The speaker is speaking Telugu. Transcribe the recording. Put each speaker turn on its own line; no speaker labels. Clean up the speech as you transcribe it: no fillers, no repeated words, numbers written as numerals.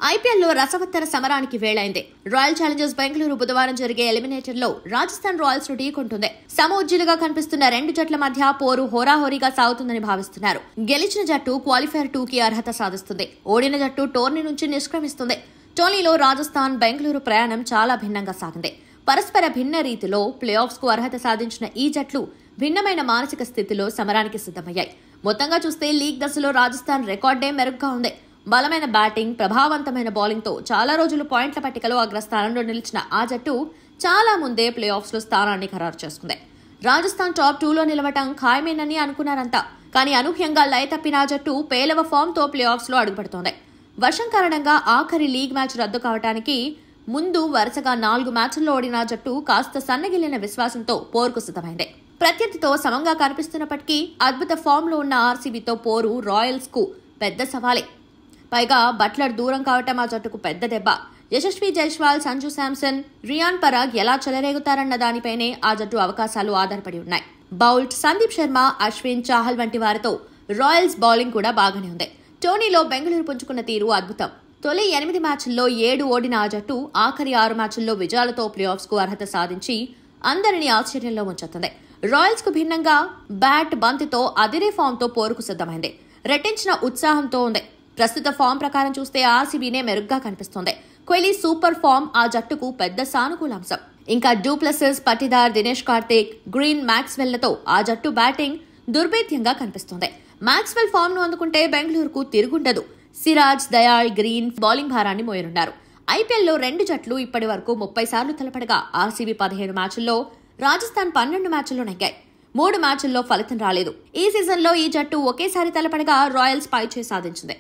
ఐపీఎల్లో రసవత్తర సమరానికి వేళైంది. రాయల్ ఛాలెంజర్స్ బెంగళూరు బుధవారం జరిగే ఎలిమినేటర్ లో రాజస్థాన్ రాయల్స్ ను ఢీకొంటుంది. సమోజ్జీలుగా కనిపిస్తున్న రెండు జట్ల మధ్య పోరు హోరాహోరీగా సాగుతుందని భావిస్తున్నారు. గెలిచిన జట్టు క్వాలిఫైర్ 2 కి అర్హత సాధిస్తుంది. ఓడిన జట్టు టోర్నీ నుంచి నిష్క్రమిస్తుంది. టోర్నీలో రాజస్థాన్ బెంగళూరు ప్రయాణం చాలా భిన్నంగా సాగింది. పరస్పర భిన్న రీతిలో ప్లే ఆఫ్స్ కు అర్హత సాధించిన ఈ జట్లు భిన్నమైన మానసిక స్థితిలో సమరానికి సిద్ధమయ్యాయి. మొత్తంగా చూస్తే లీగ్ దశలో రాజస్థాన్ రికార్డే మెరుగ్గా ఉంది. బలమైన బ్యాటింగ్, ప్రభావవంతమైన బౌలింగ్ తో చాలా రోజులు పాయింట్ల పట్టికలో అగ్రస్థానంలో నిలిచిన ఆ జట్టు చాలా ముందే ప్లే ఆఫ్స్ లో స్థానాన్ని ఖరారు చేసుకుంది. రాజస్థాన్ టాప్ 2లో నిలవటం ఖాయమేనని అనుకున్నారంతా. కానీ అనూహ్యంగా లయ తప్పిన ఆ జట్టు పేలవ ఫామ్ తో ప్లే ఆఫ్స్ లో అడుగుపెడుతోంది. వర్షం కారణంగా ఆఖరి లీగ్ మ్యాచ్ రద్దు కావడానికి ముందు వరుసగా 4 మ్యాచ్ల్లో ఓడిన జట్టు కాస్త సన్నగిల్లిన విశ్వాసంతో పోరుకు సిద్ధమైంది. ప్రత్యర్థితో సమంగా కనిపిస్తున్నప్పటికీ అద్భుత ఫామ్ లో ఉన్న ఆర్సీబీతో పోరు రాయల్స్ కు పెద్ద సవాలే. పైగా బట్లర్ దూరం కావటం ఆ జట్టుకు పెద్ద దెబ్బ. యశస్వి జైస్వాల్, సంజు శాంసన్, రియాన్ పరాగ్ ఎలా చెలరేగుతారన్న దానిపైనే ఆ జట్టు అవకాశాలు ఆధారపడి ఉన్నాయి. బౌల్ట్, సందీప్ శర్మ, అశ్విన్, చాహల్ వంటి వారితో రాయల్స్ బౌలింగ్ కూడా బాగానే ఉంది. టోర్నీలో బెంగళూరు పుంజుకున్న తీరు అద్భుతం. తొలి 8 మ్యాచ్ల్లో 7 ఓడిన ఆ జట్టు ఆఖరి 6 మ్యాచ్ల్లో విజయాలతో ప్లే ఆఫ్స్ కు అర్హత సాధించి అందరినీ ఆశ్చర్యంలో ఉంచుతుంది. రాయల్స్ కు భిన్నంగా బ్యాట్, బంతితో అదిరే ఫామ్ తో పోరుకు సిద్ధమైంది. రెట్టించిన ఉత్సాహంతో ఉంది. ప్రస్తుత ఫామ్ ప్రకారం చూస్తే ఆర్సీబీనే మెరుగ్గా కనిపిస్తోంది. కోహ్లీ సూపర్ ఫామ్ ఆ జట్టుకు పెద్ద సానుకూలాంశం. ఇంకా డూప్లెసిస్, పటిదార్, దినేష్ కార్తిక్, గ్రీన్, మాక్స్వెల్లతో ఆ జట్టు బ్యాటింగ్ దుర్భేద్యంగా కనిపిస్తోంది. మాక్స్వెల్ ఫామ్ ను అందుకుంటే బెంగళూరుకు తిరుగుండదు. సిరాజ్, దయాళ్, గ్రీన్ బౌలింగ్ భారాన్ని మోయనున్నారు. ఐపీఎల్లో రెండు జట్లు ఇప్పటి వరకు 30 సార్లు తలపడగా ఆర్సీబీ 15 మ్యాచ్ల్లో, రాజస్థాన్ 12 మ్యాచ్ల్లో నెగ్గాయి. 3 మ్యాచ్ల్లో ఫలితం రాలేదు. ఈ సీజన్లో ఈ జట్టు ఒకేసారి తలపడగా రాయల్స్ పైచేయి సాధించింది.